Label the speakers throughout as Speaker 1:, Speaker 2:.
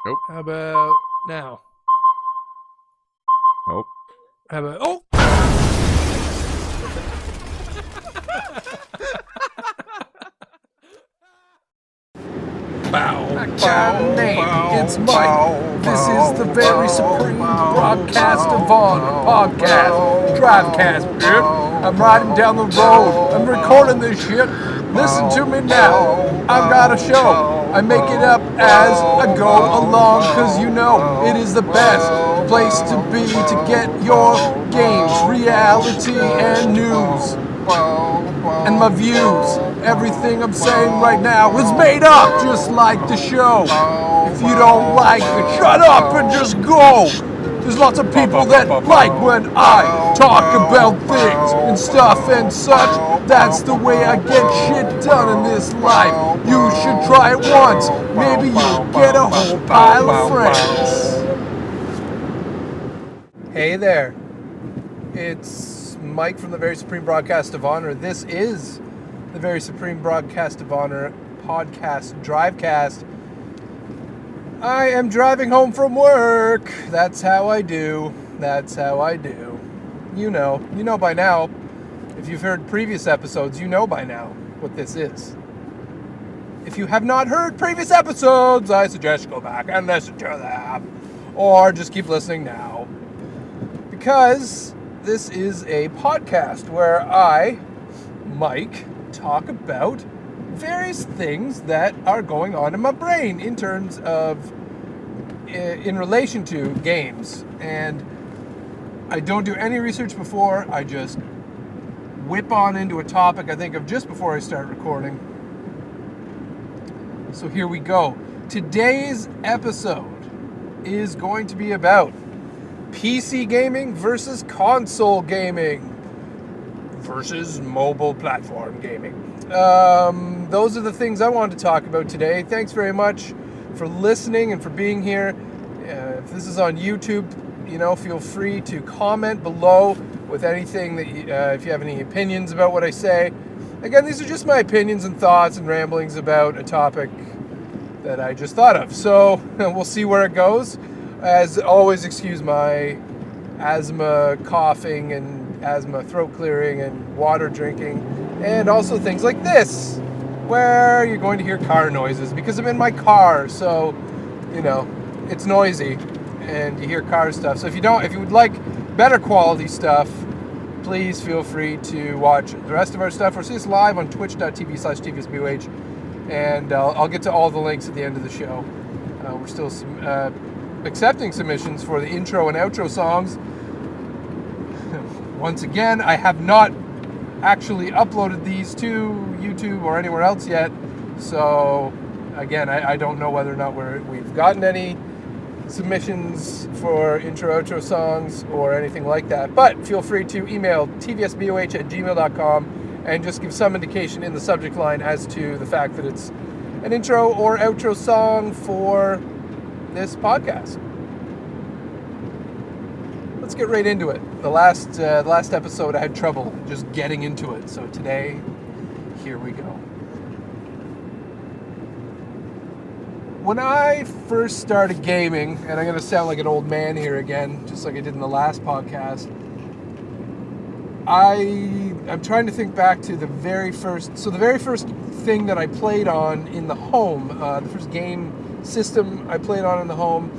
Speaker 1: Nope.
Speaker 2: How about now?
Speaker 1: Nope.
Speaker 2: How about oh? It's Mike. This is the very supreme broadcast of honor podcast, Drivecast. Yep. I'm riding down the road. I'm recording this shit. Listen to me now. I've got a show. I make it up as I go along, cause you know it is the best place to be to get your games, reality, and news. And my views, everything I'm saying right now is made up, just like the show. If you don't like it, shut up and just go. There's lots of people that like when I talk about things and stuff and such. That's the way I get shit done in this life. You should try it once. Maybe you'll get a whole pile of friends. Hey there. It's Mike from the Very Supreme Broadcast of Honor. This is the Very Supreme Broadcast of Honor podcast, Drivecast. I am driving home from work. That's how I do. You know by now. If you've heard previous episodes, you know by now what this is. If you have not heard previous episodes, I suggest go back and listen to them. Or just keep listening now. Because this is a podcast where I, Mike, talk about various things that are going on in my brain in terms of, in relation to games. And I don't do any research before. I just whip on into a topic I think of just before I start recording. So here we go. Today's episode is going to be about PC gaming versus console gaming versus mobile platform gaming. Those are the things I wanted to talk about today. Thanks very much for listening and for being here. If this is on YouTube, feel free to comment below with anything that if you have any opinions about what I say. Again, these are just my opinions and thoughts and ramblings about a topic that I just thought of. So we'll see where it goes. As always, excuse my asthma, coughing, and asthma throat clearing and water drinking, and also things like this, where you're going to hear car noises because I'm in my car, so, it's noisy, and you hear car stuff. So if you would like better quality stuff, please feel free to watch the rest of our stuff or see us live on twitch.tv/TVSBOH, and I'll get to all the links at the end of the show. We're still accepting submissions for the intro and outro songs. Once again, I have not actually uploaded these to YouTube or anywhere else yet, so again, I don't know whether or not we've gotten any submissions for intro outro songs or anything like that, but feel free to email tvsboh@gmail.com and just give some indication in the subject line as to the fact that it's an intro or outro song for this podcast. Let's get right into it. The last episode I had trouble just getting into it, so today, here we go. When I first started gaming, and I'm going to sound like an old man here again, just like I did in the last podcast, I'm trying to think back to the very first thing that I played on in the home, the first game system I played on in the home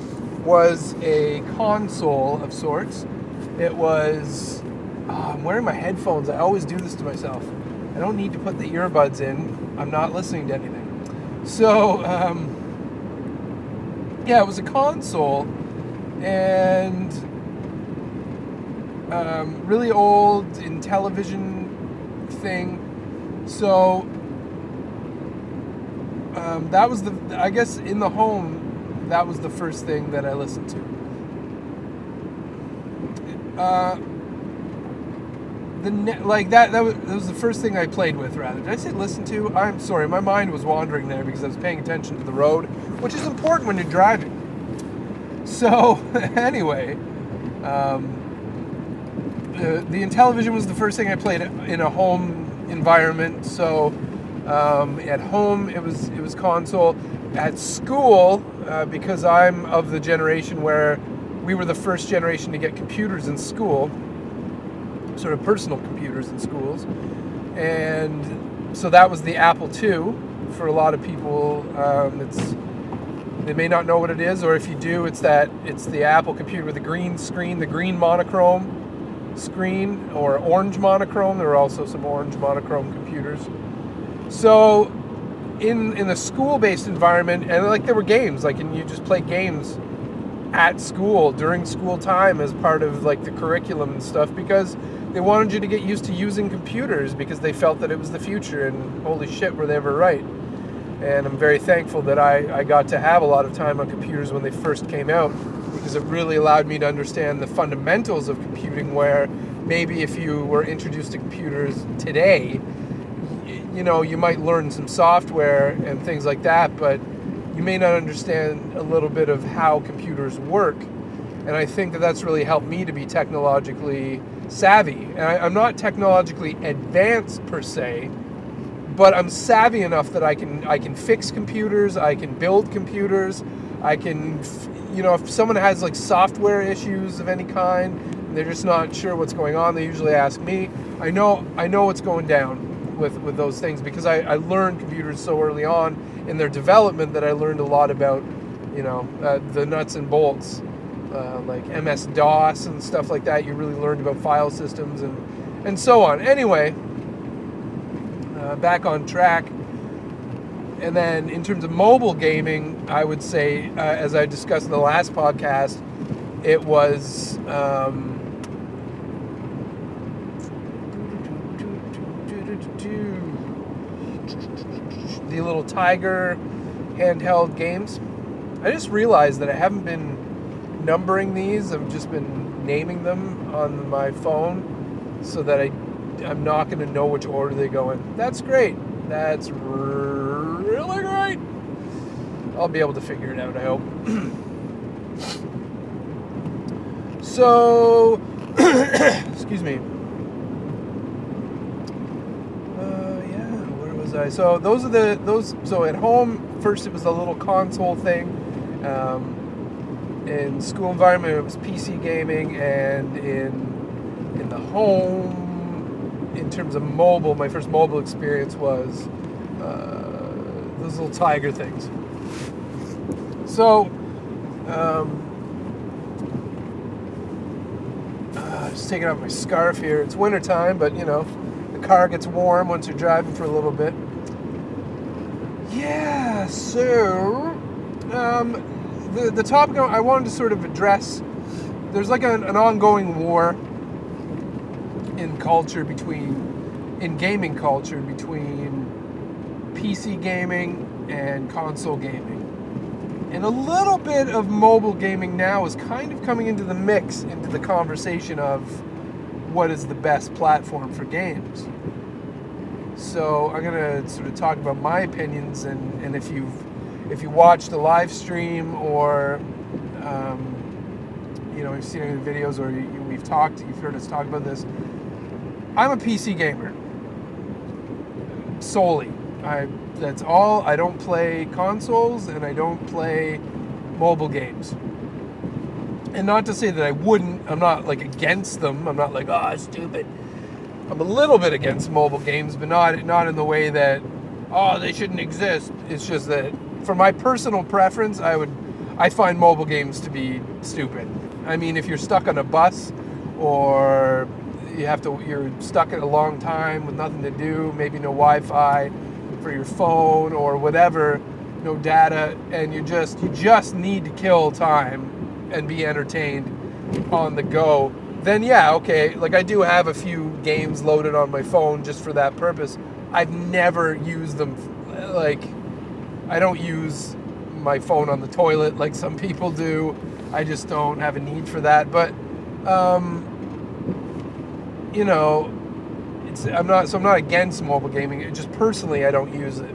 Speaker 2: was a console of sorts. It was, I'm wearing my headphones. I always do this to myself. I don't need to put the earbuds in. I'm not listening to anything. So, it was a console, and really old Intellivision thing. So that was I guess in the home, that was the first thing that I listened to. That was the first thing I played with, rather. Did I say listen to? I'm sorry, my mind was wandering there because I was paying attention to the road, which is important when you're driving. So, anyway, the Intellivision was the first thing I played in a home environment. So, at home it was console. At school, because I'm of the generation where we were the first generation to get computers in school, sort of personal computers in schools. And so that was the Apple II. For a lot of people, they may not know what it is, or if you do, it's the Apple computer with the green screen, the green monochrome screen, or orange monochrome. There are also some orange monochrome computers. So in a school-based environment, and like there were games, like, and you just play games at school during school time as part of like the curriculum and stuff, because they wanted you to get used to using computers because they felt that it was the future, and holy shit, were they ever right. And I'm very thankful that I got to have a lot of time on computers when they first came out, because it really allowed me to understand the fundamentals of computing, where maybe if you were introduced to computers today, you know, you might learn some software and things like that, but you may not understand a little bit of how computers work. And I think that that's really helped me to be technologically savvy. And I'm not technologically advanced per se, but I'm savvy enough that I can fix computers, I can build computers, I can, you know, if someone has like software issues of any kind, and they're just not sure what's going on, they usually ask me. I know what's going down with those things, because I learned computers so early on in their development that I learned a lot about, you know, the nuts and bolts, like MS-DOS and stuff like that. You really learned about file systems and so on. Anyway, back on track. And then in terms of mobile gaming, I would say, as I discussed in the last podcast, it was the little Tiger handheld games. I just realized that I haven't been numbering these. I've just been naming them on my phone so that I'm not going to know which order they go in. That's great. That's really great. I'll be able to figure it out, I hope. So, excuse me. Where was I? So so at home, first it was a little console thing. In school environment, it was PC gaming, and in the home, in terms of mobile, my first mobile experience was those little Tiger things. So, just taking off my scarf here. It's wintertime, but you know, the car gets warm once you're driving for a little bit. Yeah, so the topic I wanted to sort of address, there's like an ongoing war in gaming culture between PC gaming and console gaming. And a little bit of mobile gaming now is kind of coming into the mix, into the conversation of what is the best platform for games. So I'm going to sort of talk about my opinions, and if you watched the live stream, or you know, you've seen any videos, or you've heard us talk about this, I'm a PC gamer solely. That's all. I don't play consoles, and I don't play mobile games. And not to say that I wouldn't. I'm not like against them. I'm not like, oh, stupid. I'm a little bit against mobile games, but not in the way that, oh, they shouldn't exist. It's just that for my personal preference, I find mobile games to be stupid. I mean, if you're stuck on a bus, or you're stuck at a long time with nothing to do, maybe no Wi-Fi for your phone or whatever, no data, and you just need to kill time and be entertained on the go, then yeah, okay, like I do have a few games loaded on my phone just for that purpose. I've never used them, like, I don't use my phone on the toilet like some people do. I just don't have a need for that. But you know, I'm not against mobile gaming. It just personally, I don't use it.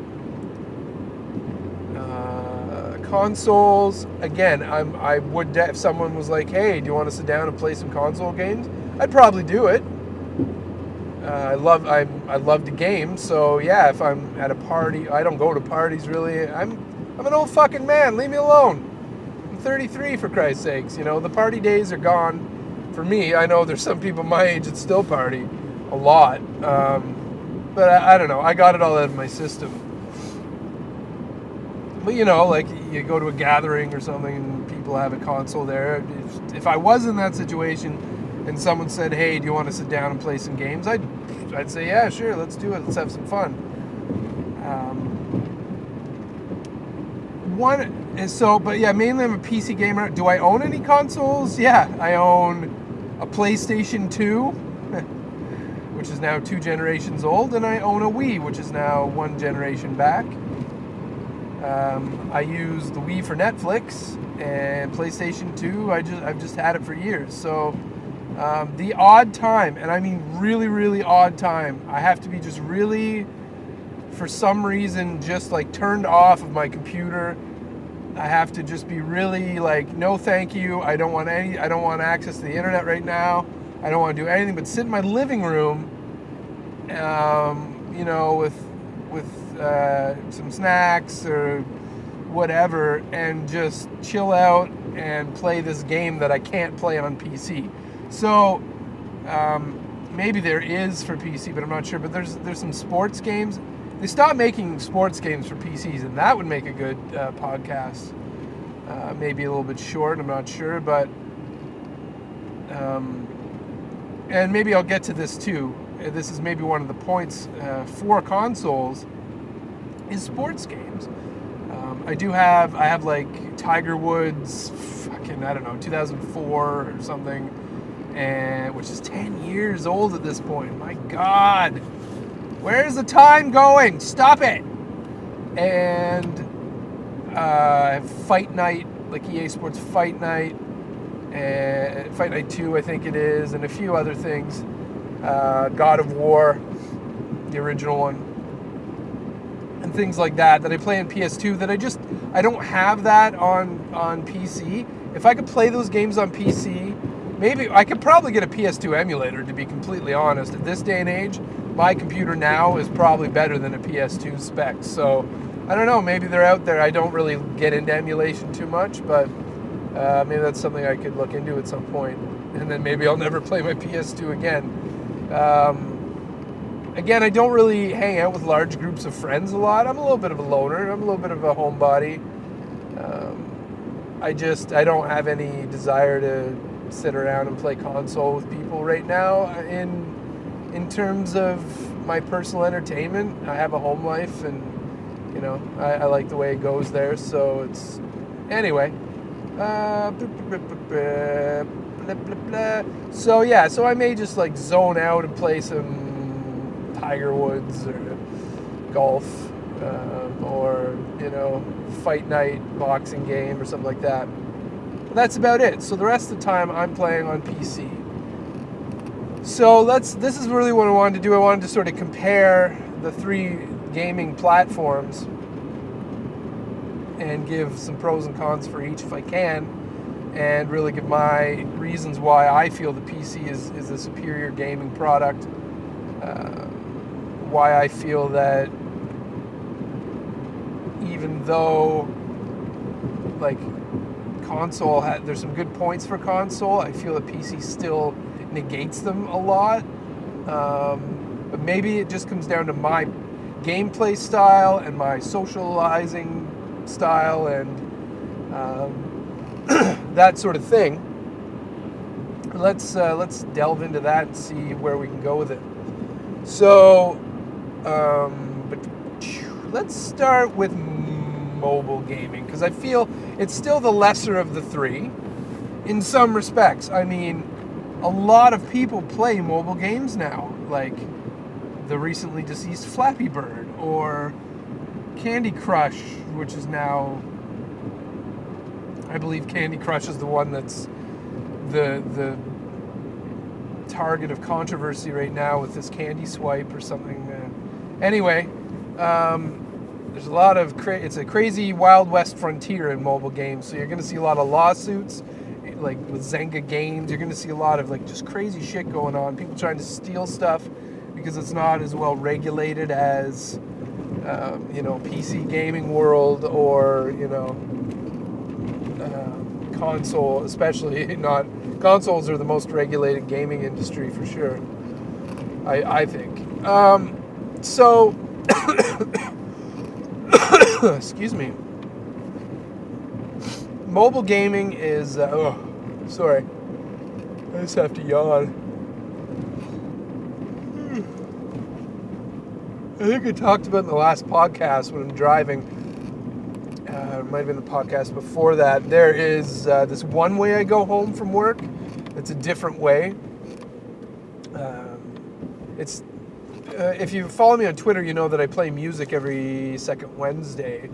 Speaker 2: Consoles, again, I would, if someone was like, hey, do you want to sit down and play some console games? I'd probably do it. I love to game, so yeah, if I'm at a party, I don't go to parties really. I'm I'm an old fucking man. Leave me alone. I'm 33, for Christ's sakes. The party days are gone for me. I know there's some people my age that still party a lot. But I don't know. I got it all out of my system. But, like you go to a gathering or something and people have a console there. If I was in that situation and someone said, hey, do you want to sit down and play some games? I'd say, yeah, sure, let's do it. Let's have some fun. Mainly I'm a PC gamer. Do I own any consoles? Yeah, I own a PlayStation 2, which is now 2 generations old, and I own a Wii, which is now 1 generation back. I use the Wii for Netflix, and PlayStation 2, I've just had it for years. So the odd time, and I mean really, really odd time, I have to be just really, for some reason, just like turned off of my computer. I have to just be really like, no thank you, I don't want access to the internet right now. I don't want to do anything but sit in my living room, with some snacks or whatever, and just chill out and play this game that I can't play on PC. So maybe there is for PC, but I'm not sure. But there's some sports games. They stopped making sports games for PCs, and that would make a good podcast. Maybe a little bit short, I'm not sure, but and maybe I'll get to this too. This is maybe one of the points for consoles is sports games. I have like Tiger Woods, fucking, I don't know, 2004 or something, and which is 10 years old at this point. My God, where's the time going? Stop it. And Fight Night, like EA Sports Fight Night, and Fight Night 2, I think it is, and a few other things. God of War, the original one, and things like that I play on PS2 that I don't have that on PC. If I could play those games on PC, maybe I could probably get a PS2 emulator, to be completely honest. At this day and age, my computer now is probably better than a PS2 spec. So I don't know, maybe they're out there. I don't really get into emulation too much, but maybe that's something I could look into at some point. And then maybe I'll never play my PS2 again. Again, I don't really hang out with large groups of friends a lot. I'm a little bit of a loner. I'm a little bit of a homebody. I don't have any desire to sit around and play console with people right now. In terms of my personal entertainment, I have a home life, and I like the way it goes there. So it's anyway. So yeah, so I may just like zone out and play some Tiger Woods or golf, or Fight Night boxing game or something like that. But that's about it. So the rest of the time I'm playing on PC. So this is really what I wanted to do. I wanted to sort of compare the 3 gaming platforms and give some pros and cons for each if I can, and really give my reasons why I feel the PC is a superior gaming product. Why I feel that even though like console there's some good points for console, I feel that PC still negates them a lot. But maybe it just comes down to my gameplay style and my socializing style and that sort of thing. Let's delve into that and see where we can go with it. So, but let's start with mobile gaming, because I feel it's still the lesser of the 3 in some respects. I mean, a lot of people play mobile games now, like the recently deceased Flappy Bird or Candy Crush, which is now, I believe Candy Crush is the one that's the target of controversy right now with this candy swipe or something. Anyway, there's a lot of it's a crazy Wild West frontier in mobile games, so you're going to see a lot of lawsuits, like with Zynga Games. You're going to see a lot of like just crazy shit going on, people trying to steal stuff because it's not as well regulated as PC gaming world or, console, especially not consoles are the most regulated gaming industry for sure. I think. So, excuse me. Mobile gaming is. Sorry. I just have to yawn. I think I talked about in the last podcast when I'm driving. It might have been the podcast before that. There is this one way I go home from work. It's a different way. It's if you follow me on Twitter, you know that I play music every second Wednesday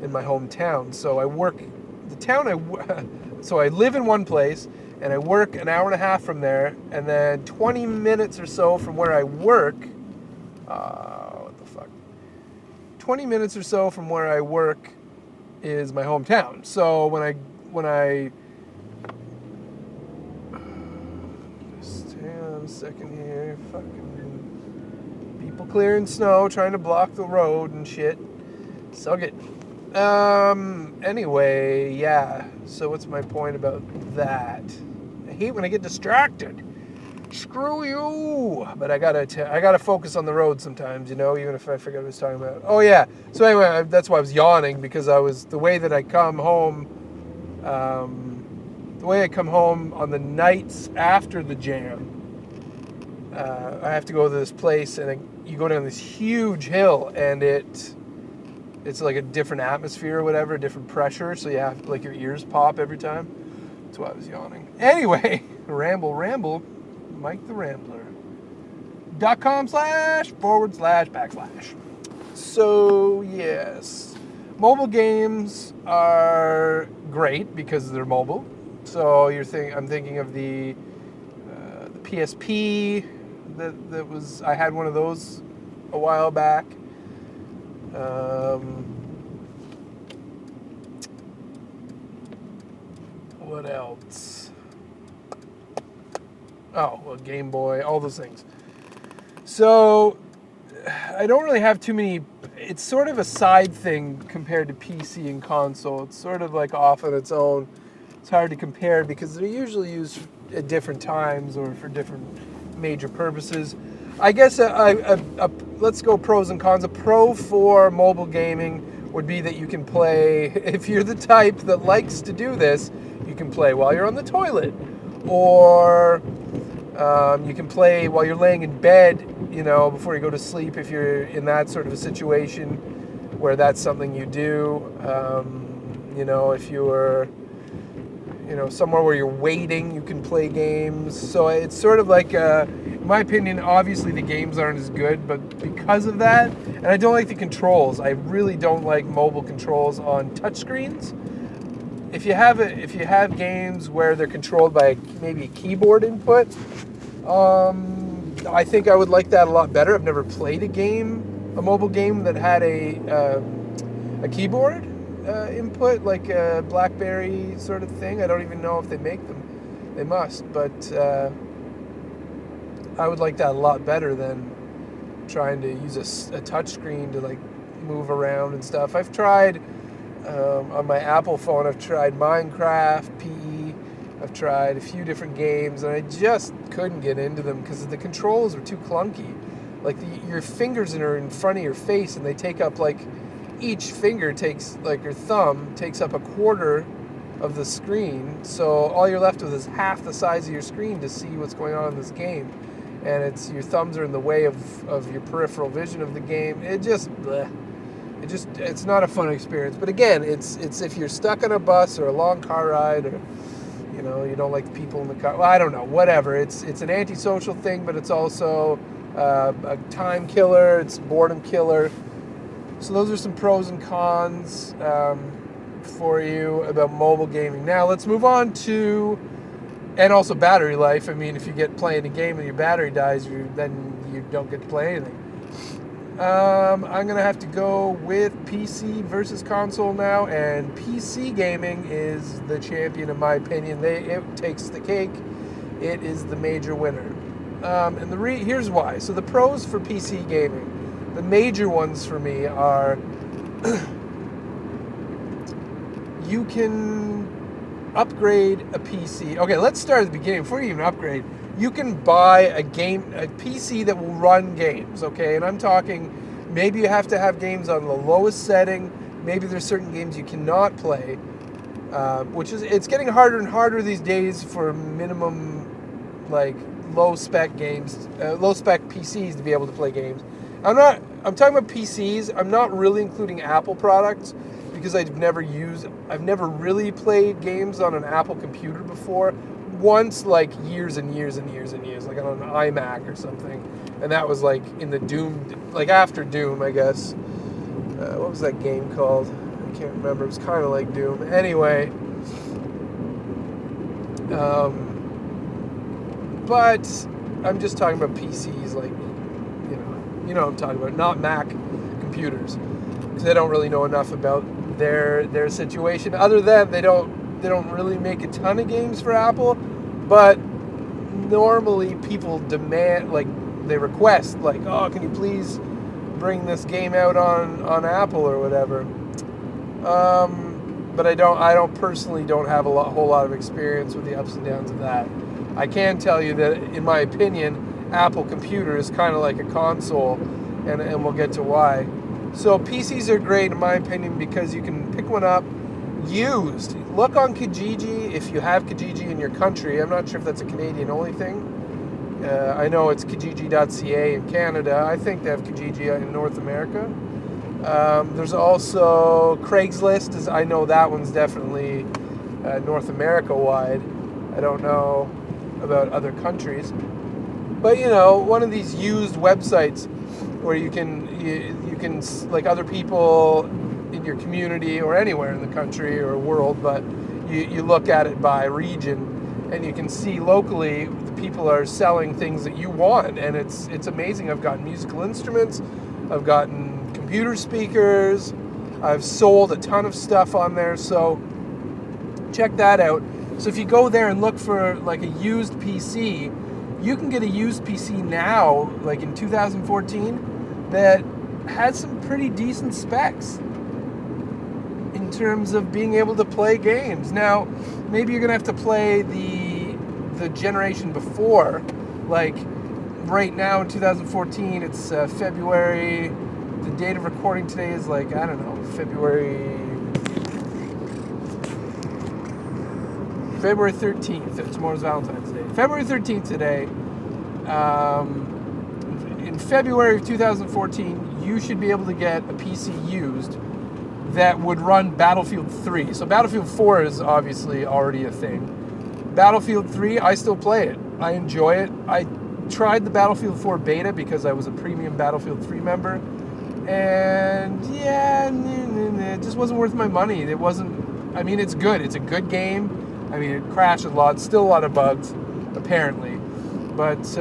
Speaker 2: in my hometown. So I work the town. So I live in one place and I work an hour and a half from there, and then 20 minutes or so from where I work. What the fuck? 20 minutes or so from where I work is my hometown. So when I just hang on a second here, fucking people clearing snow, trying to block the road and shit. Suck it. Anyway, yeah. So what's my point about that? I hate when I get distracted. Screw you! But I gotta focus on the road sometimes, even if I forget what I was talking about. Oh yeah. So anyway, that's why I was yawning, because the way that I come home, the way I come home on the nights after the jam, I have to go to this place, and you go down this huge hill, and it's like a different atmosphere or whatever, different pressure, so you have your ears pop every time. That's why I was yawning. Anyway, ramble. Mike the Rambler. .com///. So, yes. Mobile games are great because they're mobile. So I'm thinking of the PSP that was, I had one of those a while back. What else? Oh, well, Game Boy, all those things. So, I don't really have too many. It's sort of a side thing compared to PC and console. It's sort of like off on its own. It's hard to compare because they're usually used at different times or for different major purposes. I guess let's go pros and cons. A pro for mobile gaming would be that you can play, if you're the type that likes to do this, you can play while you're on the toilet. Or you can play while you're laying in bed, before you go to sleep, if you're in that sort of a situation where that's something you do. If you're, somewhere where you're waiting, you can play games. So it's sort of like, in my opinion, obviously the games aren't as good, but because of that, and I don't like the controls. I really don't like mobile controls on touchscreens. If you have games where they're controlled by maybe a keyboard input, I think I would like that a lot better. I've never played a mobile game that had a keyboard input, like a BlackBerry sort of thing. I don't even know if they make them. They must, but I would like that a lot better than trying to use a touch screen to move around and stuff. I've tried. On my Apple phone, I've tried Minecraft, PE, I've tried a few different games, and I just couldn't get into them because the controls are too clunky. Your fingers are in front of your face, and they take up, each finger takes, your thumb takes up a quarter of the screen, so all you're left with is half the size of your screen to see what's going on in this game. And your thumbs are in the way of your peripheral vision of the game. It's not a fun experience. But again, it's if you're stuck on a bus or a long car ride, or you don't like the people in the car. Well, I don't know, whatever. It's an antisocial thing, but it's also a time killer. It's a boredom killer. So those are some pros and cons for you about mobile gaming. Now let's move on to, and also battery life. I mean, if you get playing a game and your battery dies, then you don't get to play anything. I'm going to have to go with PC versus console now, and PC gaming is the champion in my opinion. It takes the cake. It is the major winner. And here's why. So the pros for PC gaming. the major ones for me are you can upgrade a PC. Okay, let's start at the beginning. Before you even upgrade, you can buy a PC that will run games, okay? And I'm talking, maybe you have to have games on the lowest setting. Maybe there's certain games you cannot play, it's getting harder and harder these days for minimum, like, low spec PCs to be able to play games. I'm talking about PCs. I'm not really including Apple products, because I've never really played games on an Apple computer before. Once, like years and years and years and years, like on an iMac or something, and that was like in the Doom, like after Doom, I guess. What was that game called? I can't remember. It was kind of like Doom. Anyway, but I'm just talking about PCs, like you know what I'm talking about, not Mac computers, because I don't really know enough about their situation, other than they don't really make a ton of games for Apple, but normally people demand, like they request, like, oh, can you please bring this game out on Apple or whatever. But I don't personally have a whole lot of experience with the ups and downs of that. I can tell you that, in my opinion, Apple computer is kind of like a console, and we'll get to why. So PCs are great, in my opinion, because you can pick one up used. Look on Kijiji if you have Kijiji in your country. I'm not sure if that's a Canadian-only thing. I know it's Kijiji.ca in Canada. I think they have Kijiji in North America. There's also Craigslist. I know that one's definitely North America-wide. I don't know about other countries. But, one of these used websites where you can like, other people in your community or anywhere in the country or world, but you look at it by region, and you can see locally the people are selling things that you want, and it's amazing. I've gotten musical instruments, I've gotten computer speakers, I've sold a ton of stuff on there, so check that out. So if you go there and look for like a used PC, you can get a used PC now, like in 2014, that has some pretty decent specs in terms of being able to play games. Now, maybe you're gonna have to play the generation before, like right now in 2014, it's February. The date of recording today is like, I don't know, February 13th. Tomorrow's Valentine's Day. February 13th today. In February of 2014, you should be able to get a PC used that would run Battlefield 3. So Battlefield 4 is obviously already a thing. Battlefield 3, I still play it. I enjoy it. I tried the Battlefield 4 beta because I was a premium Battlefield 3 member. And yeah, it just wasn't worth my money. It wasn't, I mean, it's good. It's a good game. I mean, it crashed a lot. Still a lot of bugs, apparently. But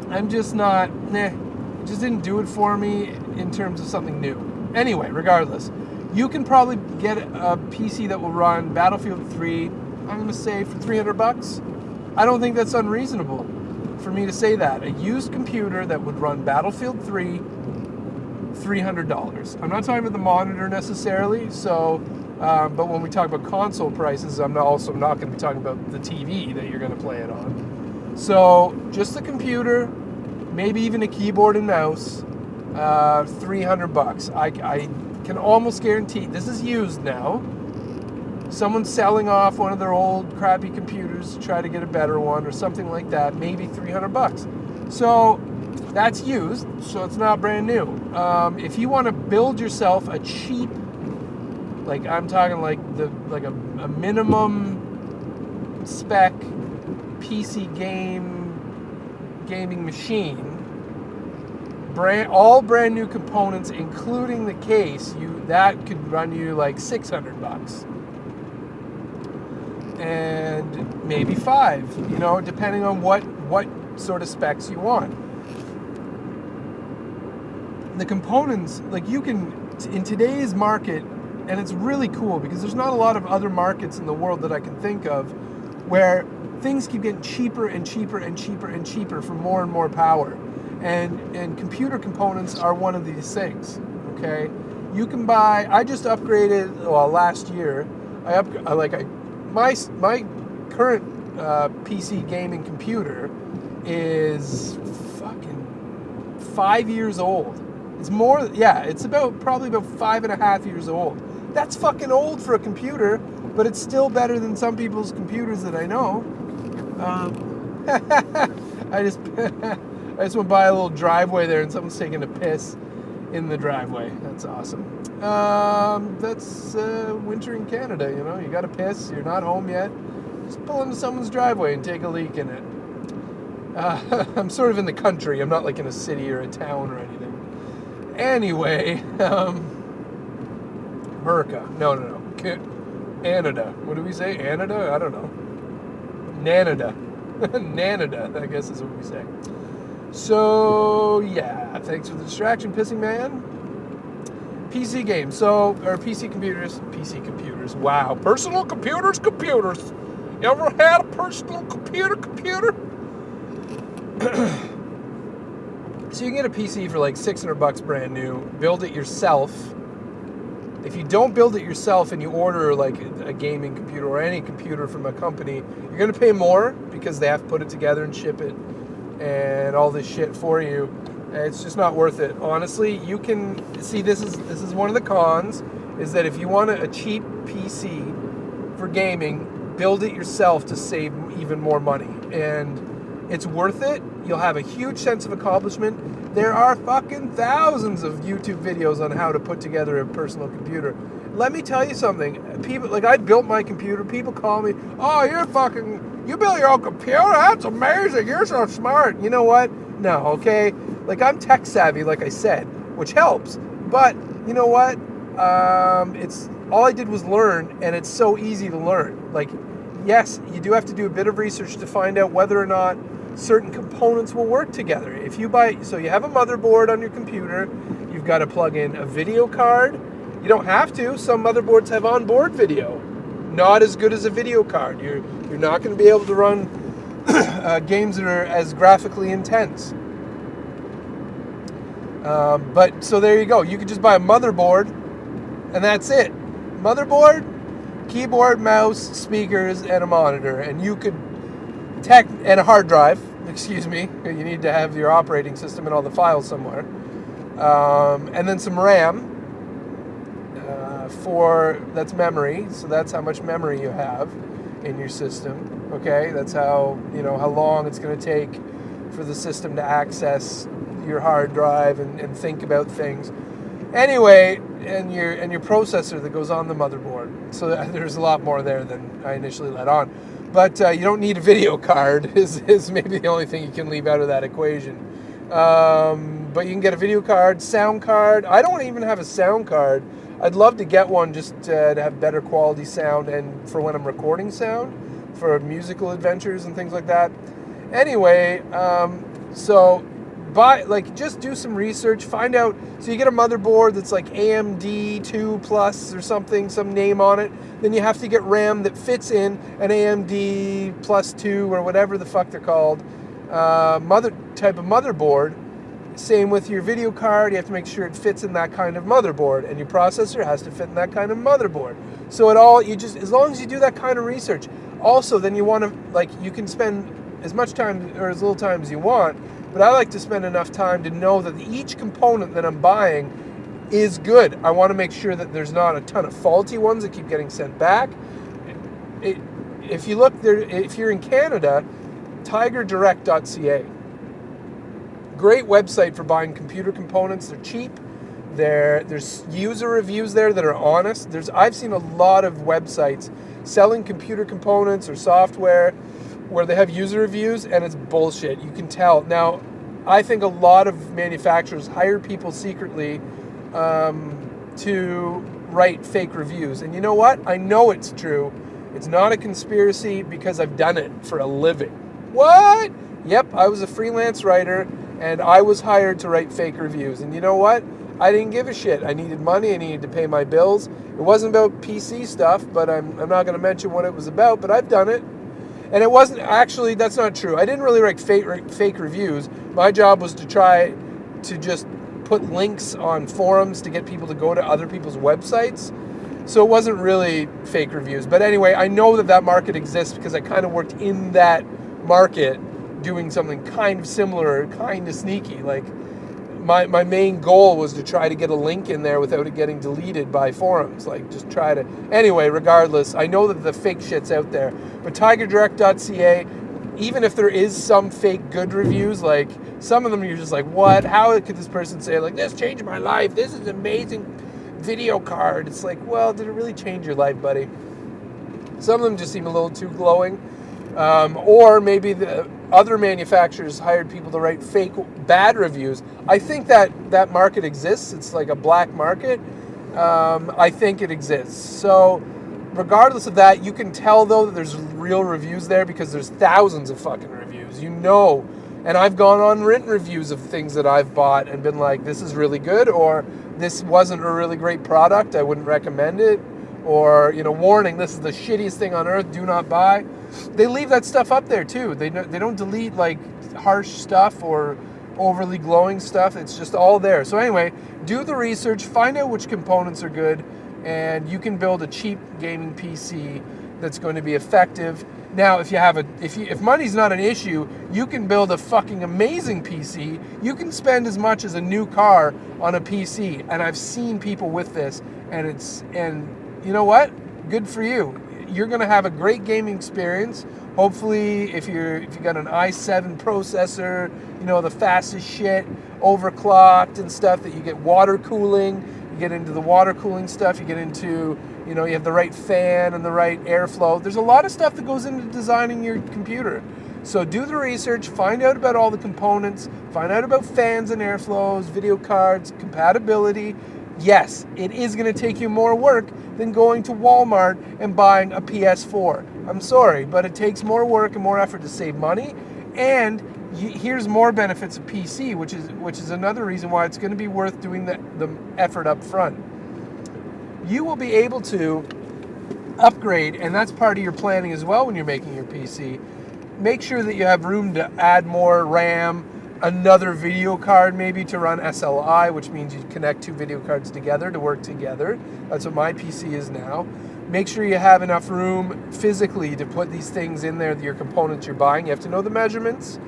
Speaker 2: I'm just not, it just didn't do it for me in terms of something new. Anyway, regardless, you can probably get a PC that will run Battlefield 3, I'm going to say for $300. I don't think that's unreasonable for me to say that. A used computer that would run Battlefield 3, $300. I'm not talking about the monitor necessarily, so, but when we talk about console prices, I'm also not going to be talking about the TV that you're going to play it on. So, just the computer, maybe even a keyboard and mouse, $300. I can almost guarantee, this is used now. Someone's selling off one of their old crappy computers to try to get a better one or something like that, maybe $300. So that's used, so it's not brand new. If you want to build yourself a cheap, like I'm talking like a minimum spec PC gaming machine, all brand new components, including the case, that could run you like $600. And maybe $5, depending on what sort of specs you want. The components, like you can, in today's market, and it's really cool because there's not a lot of other markets in the world that I can think of where things keep getting cheaper and cheaper and cheaper and cheaper for more and more power. And computer components are one of these things, okay? You can buy, I just upgraded, well, last year, my current PC gaming computer is fucking 5 years old. It's more, yeah, it's probably about 5.5 years old. That's fucking old for a computer, but it's still better than some people's computers that I know. I just went by a little driveway there and someone's taking a piss in the driveway. That's awesome. That's winter in Canada, you know. You got to piss, you're not home yet. Just pull into someone's driveway and take a leak in it. I'm sort of in the country. I'm not like in a city or a town or anything. Anyway, America. No. Canada. What do we say? Canada? I don't know. Nanada. Nanada, I guess is what we say. So, yeah. Thanks for the distraction, pissing man. PC games. Or PC computers. Wow. Personal computers. You ever had a personal computer? So you can get a PC for like $600 brand new, build it yourself. If you don't build it yourself and you order like a gaming computer or any computer from a company, you're going to pay more because they have to put it together and ship it and all this shit for you. It's just not worth it. Honestly, you can see this is one of the cons, is that if you want a cheap PC for gaming, build it yourself to save even more money. And it's worth it. You'll have a huge sense of accomplishment. There are fucking thousands of YouTube videos on how to put together a personal computer. Let me tell you something. People, like, I built my computer. People call me, oh, you built your own computer? That's amazing. You're so smart. You know what? No, okay? Like, I'm tech savvy, like I said, which helps. But, you know what? It's all I did was learn, and it's so easy to learn. Like, yes, you do have to do a bit of research to find out whether or not certain components will work together. If you so you have a motherboard on your computer, you've got to plug in a video card. You don't have to. Some motherboards have onboard video. Not as good as a video card. You're not going to be able to run games that are as graphically intense. But so there you go. You could just buy a motherboard, and that's it. Motherboard, keyboard, mouse, speakers, and a monitor, and you could and a hard drive. Excuse me. You need to have your operating system and all the files somewhere, and then some RAM. That's memory. So that's how much memory you have in your system. Okay, that's how long it's going to take for the system to access your hard drive and think about things. Anyway, and your processor that goes on the motherboard. So there's a lot more there than I initially let on. But you don't need a video card is maybe the only thing you can leave out of that equation. But you can get a video card, sound card. I don't even have a sound card. I'd love to get one just to have better quality sound and for when I'm recording sound, for musical adventures and things like that. Anyway, just do some research, find out. So you get a motherboard that's like AMD 2 Plus or something, some name on it. Then you have to get RAM that fits in an AMD Plus 2 or whatever the fuck they're called, type of motherboard. Same with your video card. You have to make sure it fits in that kind of motherboard, and your processor has to fit in that kind of motherboard. So as long as you do that kind of research. Also, then you want to, you can spend as much time or as little time as you want, but I like to spend enough time to know that each component that I'm buying is good. I want to make sure that there's not a ton of faulty ones that keep getting sent back. If you look there, if you're in Canada, tigerdirect.ca. Great website for buying computer components. They're cheap. There's user reviews there that are honest. I've seen a lot of websites selling computer components or software where they have user reviews, and it's bullshit. You can tell. Now, I think a lot of manufacturers hire people secretly to write fake reviews. And you know what? I know it's true. It's not a conspiracy because I've done it for a living. What? Yep, I was a freelance writer, and I was hired to write fake reviews. And you know what? I didn't give a shit. I needed money. I needed to pay my bills. It wasn't about PC stuff, but I'm not going to mention what it was about, but I've done it. And it wasn't, actually, that's not true. I didn't really write fake reviews. My job was to try to just put links on forums to get people to go to other people's websites. So it wasn't really fake reviews. But anyway, I know that market exists because I kind of worked in that market doing something kind of similar, kind of sneaky. Like my main goal was to try to get a link in there without it getting deleted by forums. Like just try to... Anyway, regardless, I know that the fake shit's out there. But tigerdirect.ca, even if there is some fake good reviews, like some of them you're just like, what? How could this person say, like, this changed my life, this is an amazing video card? It's like, well, did it really change your life, buddy? Some of them just seem a little too glowing. Or maybe the other manufacturers hired people to write fake bad reviews. I think that market exists. It's like a black market. I think it exists. So regardless of that, you can tell, though, that there's real reviews there because there's thousands of fucking reviews. You know, and I've gone on written reviews of things that I've bought and been like, this is really good, or this wasn't a really great product, I wouldn't recommend it, or, you know, warning, this is the shittiest thing on earth, do not buy. They leave that stuff up there too. They don't delete like harsh stuff or overly glowing stuff. It's just all there. So anyway, do the research, find out which components are good, and you can build a cheap gaming PC that's going to be effective. Now, if money's not an issue, you can build a fucking amazing PC. You can spend as much as a new car on a PC, and I've seen people with this, and you know what? Good for you. You're going to have a great gaming experience. Hopefully, if you got an i7 processor, you know, the fastest shit, overclocked and stuff, that you get water cooling, you get into the water cooling stuff, you get into, you know, you have the right fan and the right airflow. There's a lot of stuff that goes into designing your computer. So do the research, find out about all the components, find out about fans and airflows, video cards, compatibility. Yes, it is going to take you more work than going to Walmart and buying a PS4. I'm sorry, but it takes more work and more effort to save money. And here's more benefits of PC, which is another reason why it's going to be worth doing the effort up front. You will be able to upgrade, and that's part of your planning as well when you're making your PC. Make sure that you have room to add more RAM, another video card maybe to run SLI, which means you connect two video cards together to work together. That's what my PC is now. Make sure you have enough room physically to put these things in there, your components you're buying. You have to know the measurements.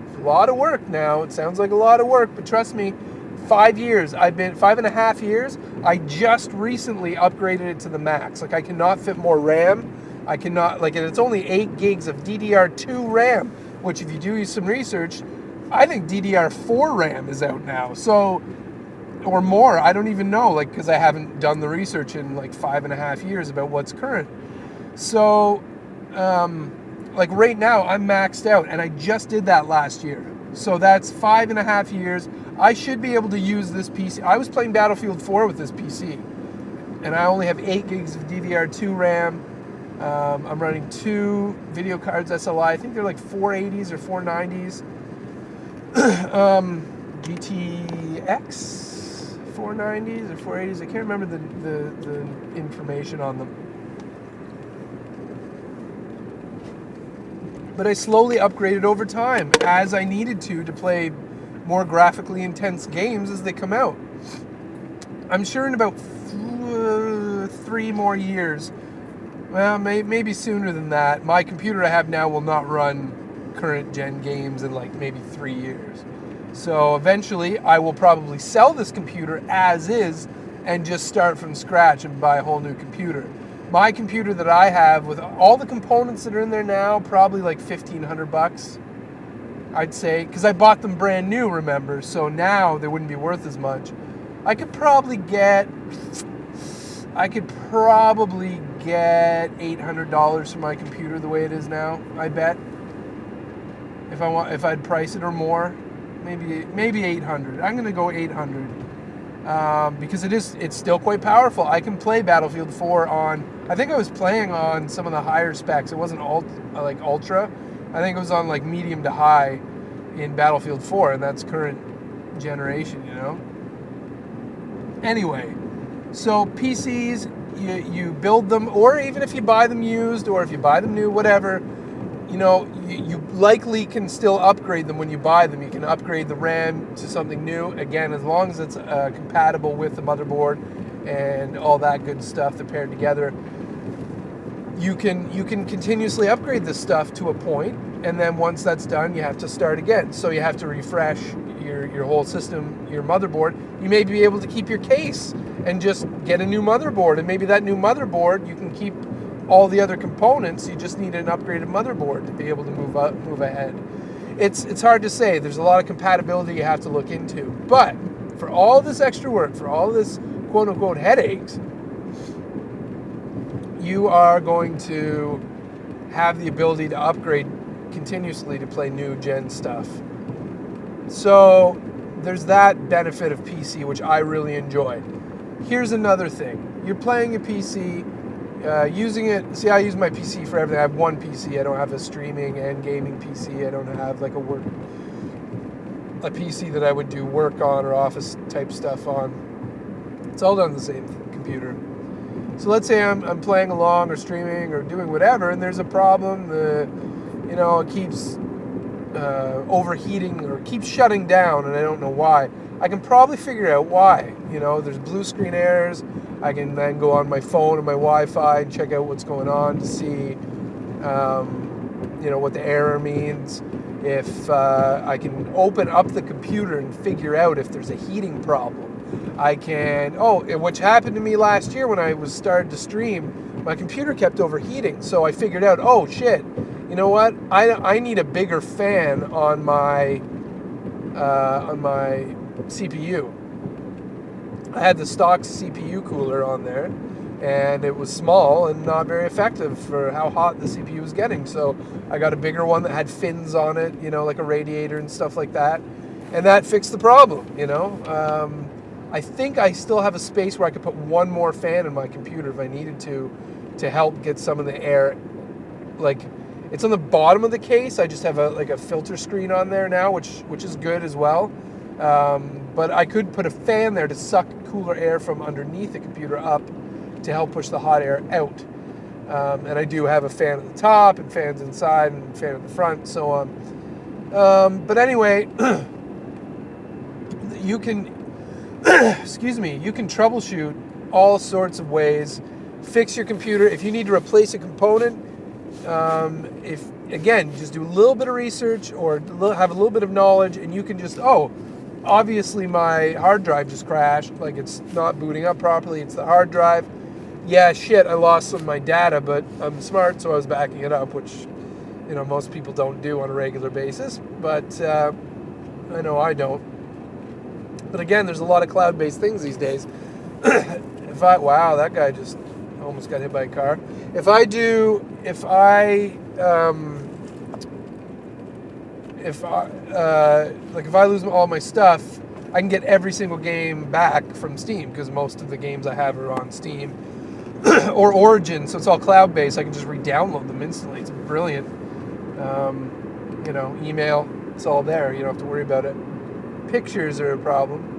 Speaker 2: It's a lot of work now. It sounds like a lot of work, but trust me, 5 years, 5.5 years, I just recently upgraded it to the max. Like, I cannot fit more RAM. I cannot, like, and it's only 8 gigs of DDR2 RAM, which if you do some research, I think DDR4 RAM is out now, so, or more, I don't even know, like, because I haven't done the research in like 5.5 years about what's current. So, like right now, I'm maxed out, and I just did that last year. So that's 5.5 years. I should be able to use this PC. I was playing Battlefield 4 with this PC, and I only have 8 gigs of DDR2 RAM. I'm running 2 video cards SLI. I think they're like 480s or 490s. GTX 490s or 480s. I can't remember the information on them. But I slowly upgraded over time as I needed to play more graphically intense games as they come out. I'm sure in about 3 more years, well, maybe sooner than that, my computer I have now will not run current gen games in like maybe 3 years. So eventually I will probably sell this computer as is and just start from scratch and buy a whole new computer. My computer that I have with all the components that are in there now, probably like $1,500, I'd say, because I bought them brand new, remember, so now they wouldn't be worth as much. I could probably get $800 for my computer the way it is now, I bet. If I'd price it or more, maybe 800. I'm gonna go 800 because it's still quite powerful. I can play Battlefield 4 on. I think I was playing on some of the higher specs. It wasn't like ultra. I think it was on like medium to high in Battlefield 4, and that's current generation, you know. Anyway, so PCs, you build them, or even if you buy them used, or if you buy them new, whatever. you likely can still upgrade them when you buy them. You can upgrade the RAM to something new, again, as long as it's compatible with the motherboard and all that good stuff that paired together. You can continuously upgrade this stuff to a point, and then once that's done, you have to start again. So you have to refresh your whole system, your motherboard. You may be able to keep your case and just get a new motherboard, and maybe that new motherboard, you can keep all the other components. You just need an upgraded motherboard to be able to move ahead. It's hard to say. There's a lot of compatibility you have to look into. But for all this extra work, for all this quote-unquote headaches, you are going to have the ability to upgrade continuously to play new gen stuff. So there's that benefit of PC, which I really enjoy. Here's another thing. You're playing a PC, using it. See, I use my PC for everything. I have one PC. I don't have a streaming and gaming PC. I don't have like a PC that I would do work on or office type stuff on. It's all done on the same computer. So let's say I'm playing along or streaming or doing whatever, and there's a problem. It keeps overheating or keeps shutting down, and I don't know why. I can probably figure out why. There's blue screen errors. I can then go on my phone and my Wi-Fi and check out what's going on to see, what the error means. If I can open up the computer and figure out if there's a heating problem. I can, which happened to me last year when I was started to stream, my computer kept overheating. So I figured out, oh shit, you know what? I need a bigger fan on my CPU. I had the stock CPU cooler on there, and it was small and not very effective for how hot the CPU was getting. So I got a bigger one that had fins on it, like a radiator and stuff like that. And that fixed the problem, I think I still have a space where I could put one more fan in my computer if I needed to help get some of the air. Like, it's on the bottom of the case. I just have a filter screen on there now, which is good as well. But I could put a fan there to suck cooler air from underneath the computer up to help push the hot air out. And I do have a fan at the top and fans inside and a fan at the front and so on. But anyway, you can, you can troubleshoot all sorts of ways, fix your computer. If you need to replace a component, just do a little bit of research or have a little bit of knowledge, and you can just, obviously my hard drive just crashed, like it's not booting up properly, it's the hard drive. Yeah, shit, I lost some of my data, but I'm smart, so I was backing it up, which, most people don't do on a regular basis, but I know I don't. But again, there's a lot of cloud-based things these days. Wow, that guy just almost got hit by a car. If I lose all my stuff, I can get every single game back from Steam, because most of the games I have are on Steam or Origin, so it's all cloud-based. I can just re-download them instantly. It's brilliant. Email, it's all there. You don't have to worry about it. Pictures are a problem.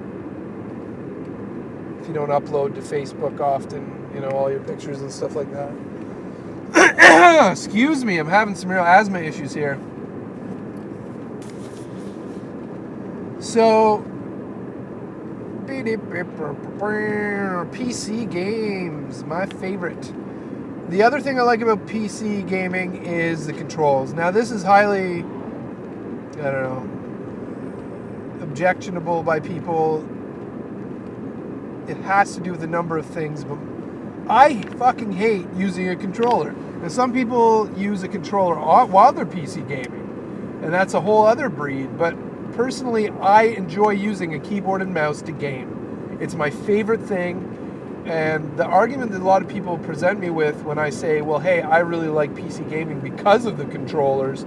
Speaker 2: If you don't upload to Facebook often, all your pictures and stuff like that. Excuse me, I'm having some real asthma issues here. So, PC games, my favorite. The other thing I like about PC gaming is the controls. Now, this is highly, objectionable by people. It has to do with a number of things, but I fucking hate using a controller. Now, some people use a controller while they're PC gaming, and that's a whole other breed, but personally, I enjoy using a keyboard and mouse to game. It's my favorite thing, and the argument that a lot of people present me with when I say, well, hey, I really like PC gaming because of the controls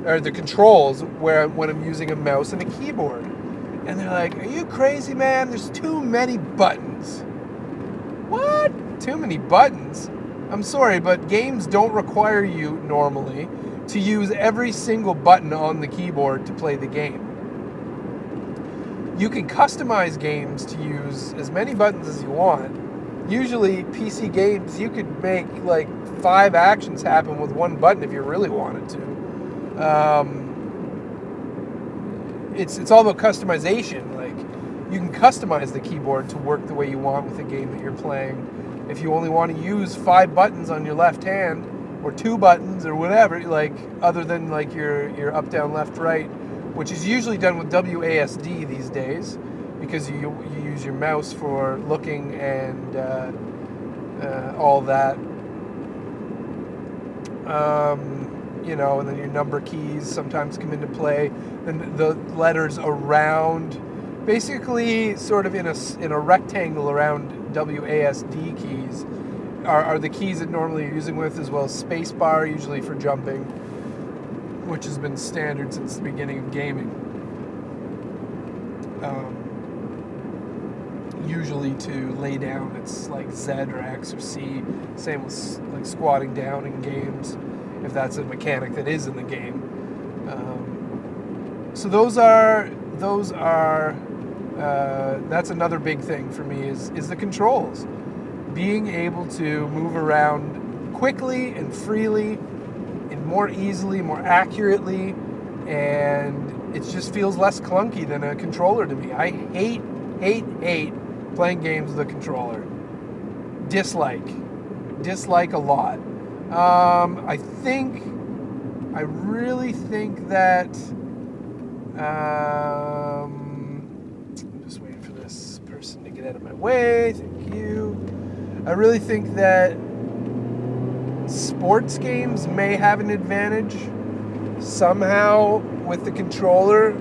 Speaker 2: when I'm using a mouse and a keyboard. And they're like, are you crazy, man? There's too many buttons. What? Too many buttons? I'm sorry, but games don't require you normally to use every single button on the keyboard to play the game. You can customize games to use as many buttons as you want. Usually, PC games, you could make like 5 actions happen with one button if you really wanted to. It's all about customization. Like, you can customize the keyboard to work the way you want with the game that you're playing. If you only want to use 5 buttons on your left hand, or 2 buttons, or whatever, like, other than like your up, down, left, right, which is usually done with WASD these days, because you use your mouse for looking and all that. And then your number keys sometimes come into play. Then the letters around, basically sort of in a rectangle around WASD keys are the keys that normally you're using with, as well as spacebar, usually for jumping, which has been standard since the beginning of gaming. Usually to lay down, it's like Z or X or C. Same with like squatting down in games, if that's a mechanic that is in the game. So that's another big thing for me is the controls. Being able to move around quickly and freely and more easily, more accurately, and it just feels less clunky than a controller to me. I hate playing games with a controller. Dislike a lot. I really think that I'm just waiting for this person to get out of my way. Thank you. I really think that sports games may have an advantage somehow with the controller.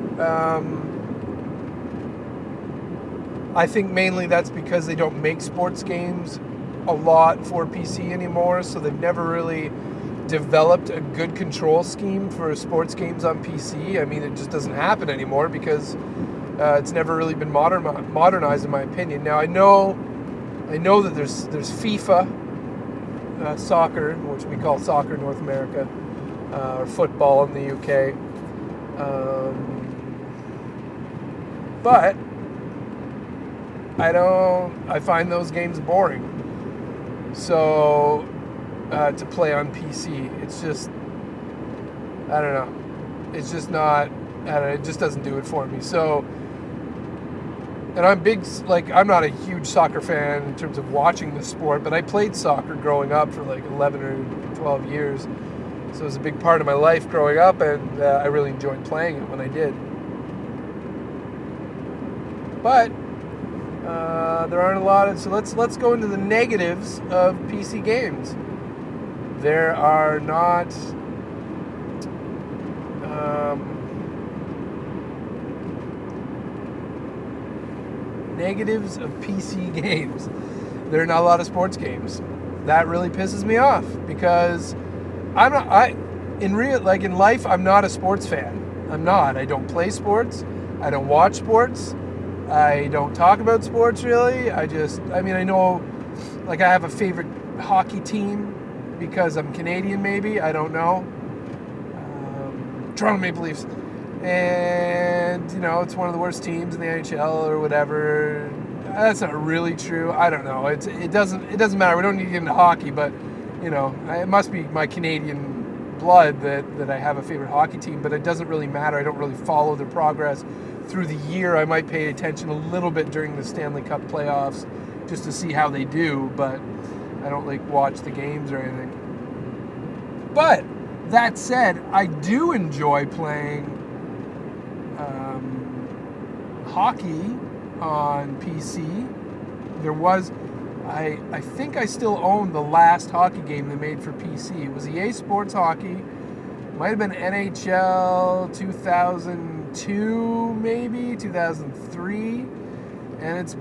Speaker 2: I think mainly that's because they don't make sports games a lot for PC anymore, so they've never really developed a good control scheme for sports games on PC. I mean, it just doesn't happen anymore because it's never really been modernized, in my opinion. Now, I know that there's FIFA, soccer, which we call soccer in North America, or football in the UK. But I find those games boring. So to play on PC, it's just, I don't know. It's just not, it just doesn't do it for me. So, and I'm not a huge soccer fan in terms of watching the sport, but I played soccer growing up for like 11 or 12 years. So it was a big part of my life growing up, and I really enjoyed playing it when I did. But there aren't a lot of, so let's go into the negatives of PC games. There are not negatives of PC games. There are not a lot of sports games. That really pisses me off because in life, I'm not a sports fan. I'm not. I don't play sports. I don't watch sports. I don't talk about sports really. I know, like, I have a favorite hockey team because I'm Canadian, maybe. I don't know. Toronto Maple Leafs. And, it's one of the worst teams in the NHL or whatever. That's not really true. I don't know. It doesn't matter. We don't need to get into hockey, but, it must be my Canadian blood that I have a favorite hockey team, but it doesn't really matter. I don't really follow their progress through the year. I might pay attention a little bit during the Stanley Cup playoffs just to see how they do, but I don't watch the games or anything. But that said, I do enjoy playing hockey on PC. I think I still own the last hockey game they made for PC. It was EA Sports Hockey. Might have been NHL 2002, maybe 2003, and it's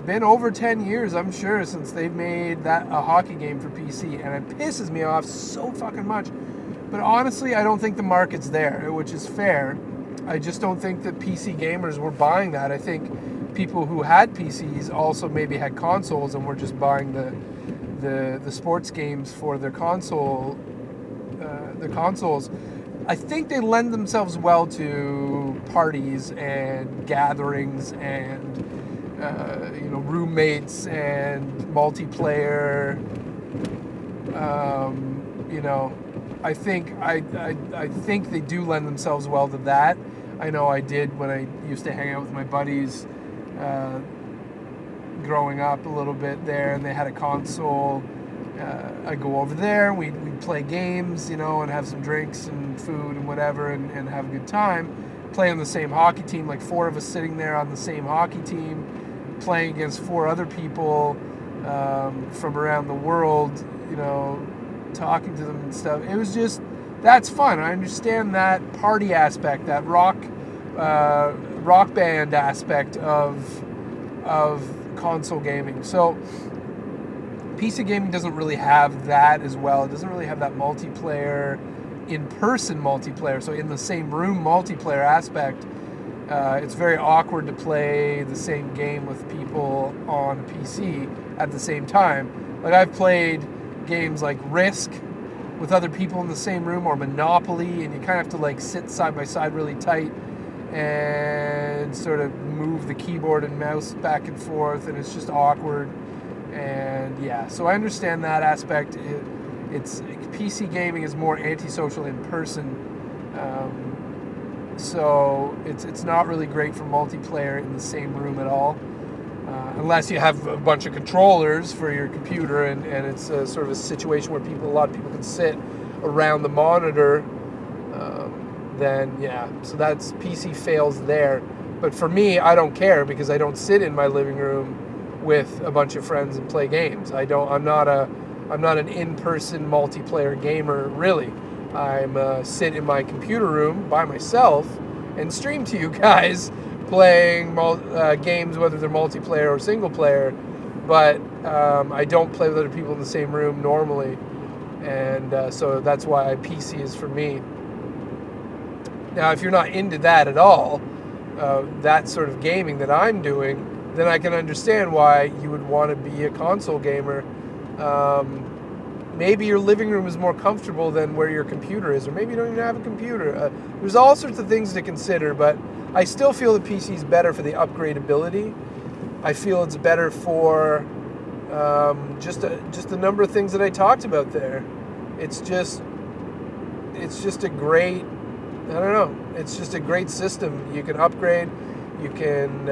Speaker 2: been over 10 years, I'm sure, since they've made a hockey game for PC, and it pisses me off so fucking much. But honestly, I don't think the market's there, which is fair. I just don't think that PC gamers were buying that. I think people who had PCs also maybe had consoles and were just buying the sports games for their consoles. I think they lend themselves well to parties and gatherings and roommates and multiplayer. I think they do lend themselves well to that. I know I did when I used to hang out with my buddies growing up a little bit there, and they had a console. I'd go over there, we'd play games, and have some drinks and food and whatever, and have a good time. Play on the same hockey team, like 4 of us sitting there on the same hockey team, playing against 4 other people from around the world, talking to them and stuff. It was just, that's fun. I understand that party aspect, that rock band aspect of console gaming. So PC gaming doesn't really have that as well. It doesn't really have that multiplayer, in-person multiplayer, so in the same room multiplayer aspect. It's very awkward to play the same game with people on a PC at the same time. Like, I've played games like Risk with other people in the same room, or Monopoly, and you kind of have to like sit side by side really tight and sort of move the keyboard and mouse back and forth, and it's just awkward. And yeah, so I understand that aspect. It's PC gaming is more antisocial in person, so it's not really great for multiplayer in the same room at all, unless you have a bunch of controllers for your computer, and it's a sort of a situation where a lot of people can sit around the monitor. Then yeah, so that's PC fails there. But for me, I don't care, because I don't sit in my living room with a bunch of friends and play games. I'm not an in-person multiplayer gamer, really. I'm sit in my computer room by myself and stream to you guys playing games, whether they're multiplayer or single player. But I don't play with other people in the same room normally, and so that's why PC is for me. Now, if you're not into that at all, that sort of gaming that I'm doing, then I can understand why you would want to be a console gamer. Maybe your living room is more comfortable than where your computer is, or maybe you don't even have a computer. There's all sorts of things to consider, but I still feel the PC is better for the upgradability. I feel it's better for just a number of things that I talked about there. It's just a great, I don't know, it's just a great system. You can upgrade, you can,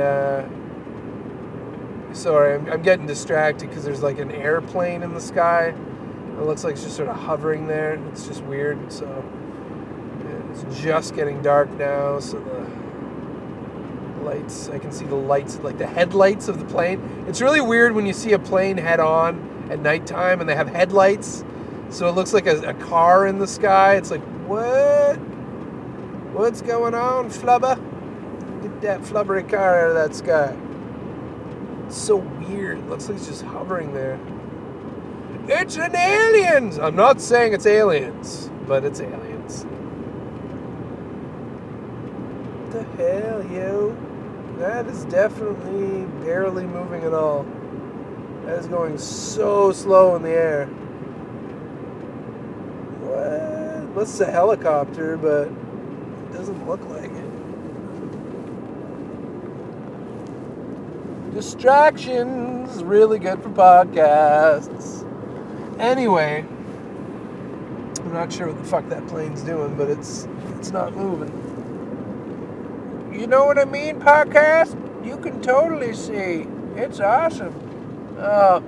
Speaker 2: sorry, I'm getting distracted because there's like an airplane in the sky. It looks like it's just sort of hovering there. It's just weird. So it's just getting dark now, so the lights, I can see the lights, like the headlights of the plane. It's really weird when you see a plane head on at nighttime and they have headlights, so it looks like a car in the sky. It's like, what's going on, flubber? Get that flubbery car out of that sky. It's so weird. It looks like it's just hovering there. It's an aliens! I'm not saying it's aliens, but it's aliens. What the hell, yo? That is definitely barely moving at all. That is going so slow in the air. What? This is a helicopter, but it doesn't look like it. Distractions, really good for podcasts. Anyway, I'm not sure what the fuck that plane's doing, but it's not moving. You know what I mean, podcast? You can totally see. It's awesome. Oh,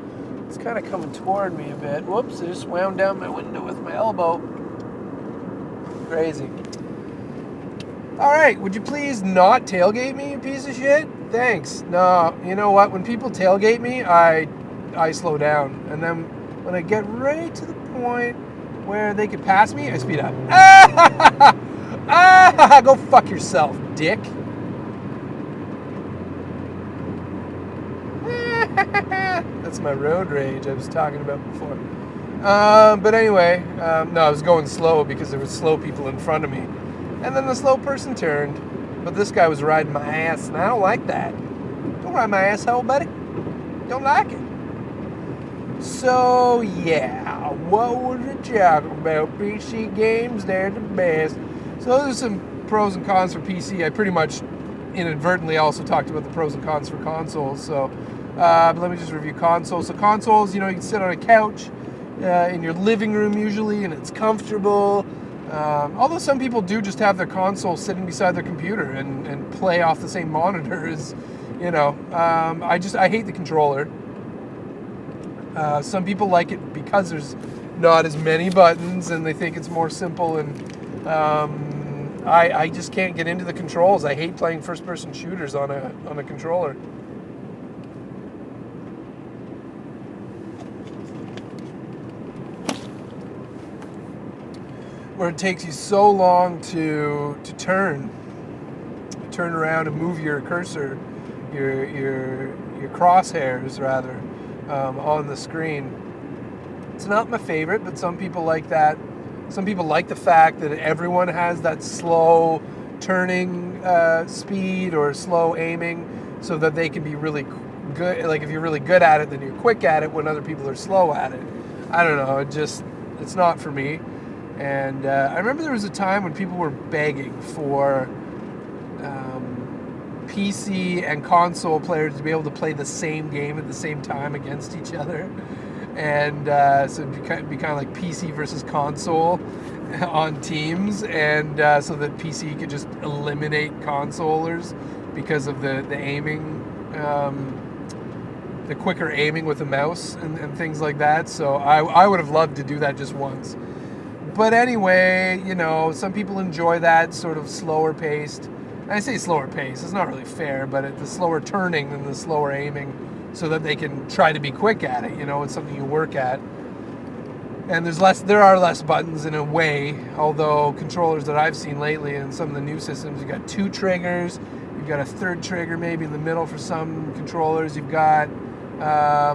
Speaker 2: it's kind of coming toward me a bit. Whoops, I just wound down my window with my elbow. Crazy. All right, would you please not tailgate me, you piece of shit? Thanks. No, you know what? When people tailgate me, I slow down, and then when I get right to the point where they could pass me, I speed up. Go fuck yourself, dick. That's my road rage I was talking about before. But anyway, no, I was going slow because there were slow people in front of me. And then the slow person turned. But this guy was riding my ass, and I don't like that. Don't ride my asshole, buddy. Don't like it. So, yeah, what was it talking about? PC games, they're the best. So those are some pros and cons for PC. I pretty much inadvertently also talked about the pros and cons for consoles. So, but let me just review consoles. So consoles, you can sit on a couch, in your living room usually, and it's comfortable. Although some people do just have their console sitting beside their computer and play off the same monitor as, I hate the controller. Some people like it because there's not as many buttons and they think it's more simple, and I just can't get into the controls. I hate playing first-person shooters on a controller. Where it takes you so long to turn around and move your cursor, your crosshairs rather, on the screen. It's not my favorite, but some people like that. Some people like the fact that everyone has that slow turning speed or slow aiming, so that they can be really good. Like if you're really good at it, then you're quick at it when other people are slow at it. I don't know. It's not for me. And I remember there was a time when people were begging for PC and console players to be able to play the same game at the same time against each other. And so it'd be kind of like PC versus console on teams, and so that PC could just eliminate consolers because of the aiming, the quicker aiming with the mouse and things like that. So I would have loved to do that just once. But anyway, some people enjoy that sort of slower paced. I say slower pace, it's not really fair, but the slower turning than the slower aiming, so that they can try to be quick at it. It's something you work at. And there are less buttons in a way, although controllers that I've seen lately in some of the new systems, you've got 2 triggers, you've got a 3rd trigger maybe in the middle for some controllers, you've got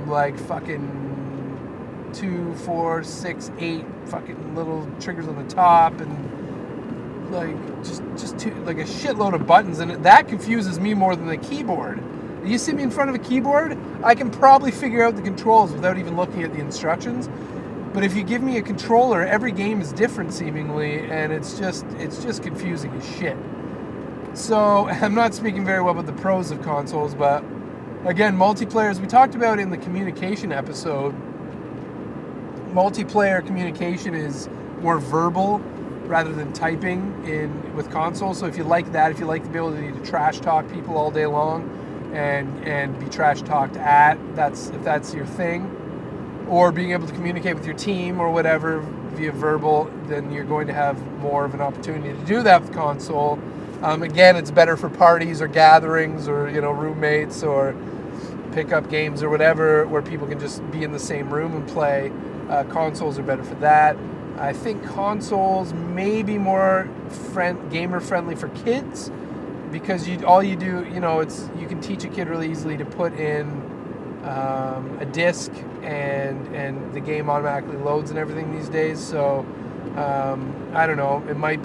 Speaker 2: like fucking 2, 4, 6, 8 fucking little triggers on the top, and like just like a shitload of buttons, and that confuses me more than the keyboard. You sit me in front of a keyboard, I can probably figure out the controls without even looking at the instructions. But if you give me a controller, every game is different seemingly, and it's just confusing as shit. So I'm not speaking very well about the pros of consoles, but again, multiplayer, as we talked about in the communication episode, multiplayer communication is more verbal rather than typing with consoles. So if you like that, if you like the ability to trash talk people all day long and be trash talked at, if that's your thing, or being able to communicate with your team or whatever via verbal, then you're going to have more of an opportunity to do that with console. Again, it's better for parties or gatherings or roommates or pickup games or whatever, where people can just be in the same room and play. Consoles are better for that. I think consoles may be more gamer friendly for kids, because you can teach a kid really easily to put in a disc, and the game automatically loads and everything these days. So I don't know. It might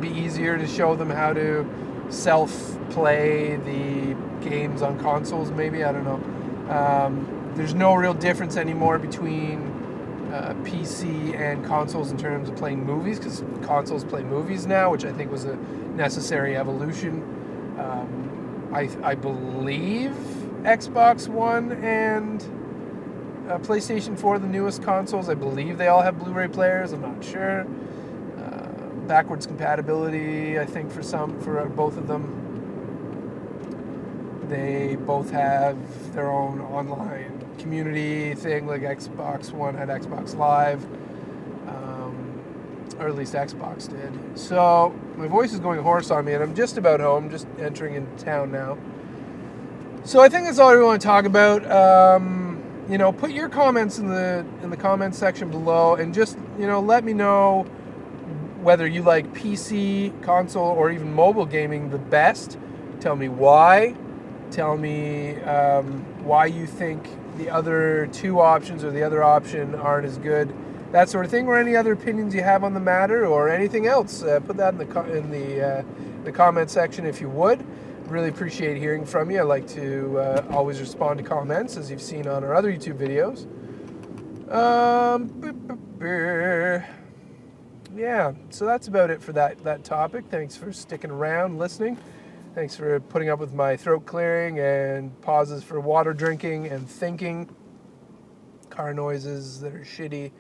Speaker 2: be easier to show them how to self-play the games on consoles. Maybe, I don't know. There's no real difference anymore between PC and consoles in terms of playing movies, because consoles play movies now, which I think was a necessary evolution. I believe Xbox One and PlayStation 4, the newest consoles, I believe they all have Blu-ray players. I'm not sure. Backwards compatibility, I think, for both of them. They both have their own online community thing, like Xbox One had Xbox Live, or at least Xbox did. So my voice is going hoarse on me, and I'm just about home, just entering into town now. So I think that's all we want to talk about. Put your comments in the comments section below, and just let me know whether you like PC, console, or even mobile gaming the best. Tell me why. Tell me why you think the other 2 options or the other option aren't as good, that sort of thing, or any other opinions you have on the matter, or anything else. Put that in the comment section if you would. Really appreciate hearing from you. I like to always respond to comments, as you've seen on our other YouTube videos. Yeah, so that's about it for that topic. Thanks for sticking around, listening. Thanks for putting up with my throat clearing and pauses for water drinking and thinking. car noises that are shitty,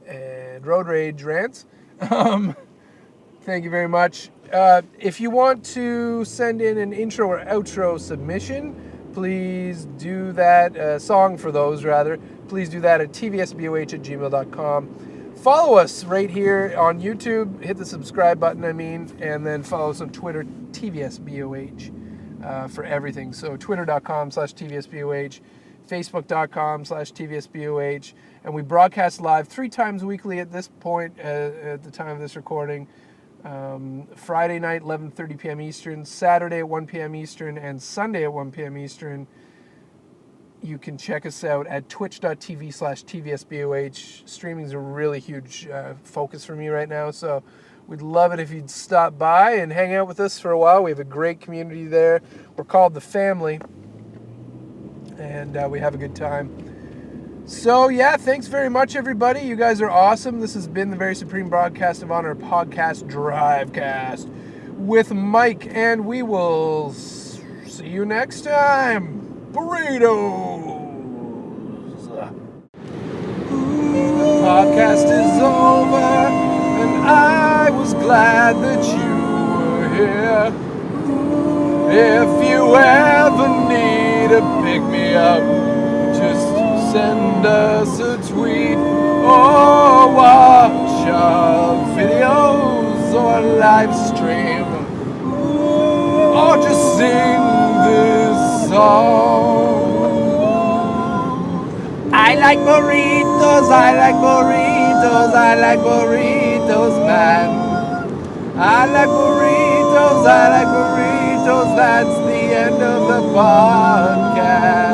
Speaker 2: and road rage rants. Thank you very much. If you want to send in an intro or outro submission, please do that. Song for those, rather. Please do that at tvsboh@gmail.com. Follow us right here on YouTube. Hit the subscribe button, and then follow us on Twitter, TVSBOH, for everything. So twitter.com/TVSBOH, facebook.com/TVSBOH, and we broadcast live 3 times weekly at this point, at the time of this recording. Friday night, 11:30 p.m. Eastern, Saturday at 1 p.m. Eastern, and Sunday at 1 p.m. Eastern. You can check us out at twitch.tv/TVSBOH. Streaming is a really huge focus for me right now, so we'd love it if you'd stop by and hang out with us for a while. We have a great community there. We're called The Family, and we have a good time. So, yeah, thanks very much, everybody. You guys are awesome. This has been the Very Supreme Broadcast of Honor podcast, Drivecast, with Mike, and we will see you next time. Burritos. The podcast is over, and I was glad that you were here. If you ever need to pick me up, just send us a tweet or watch our videos or live stream or just sing this song. I like burritos, I like burritos, I like burritos, man. I like burritos, I like burritos, that's the end of the podcast.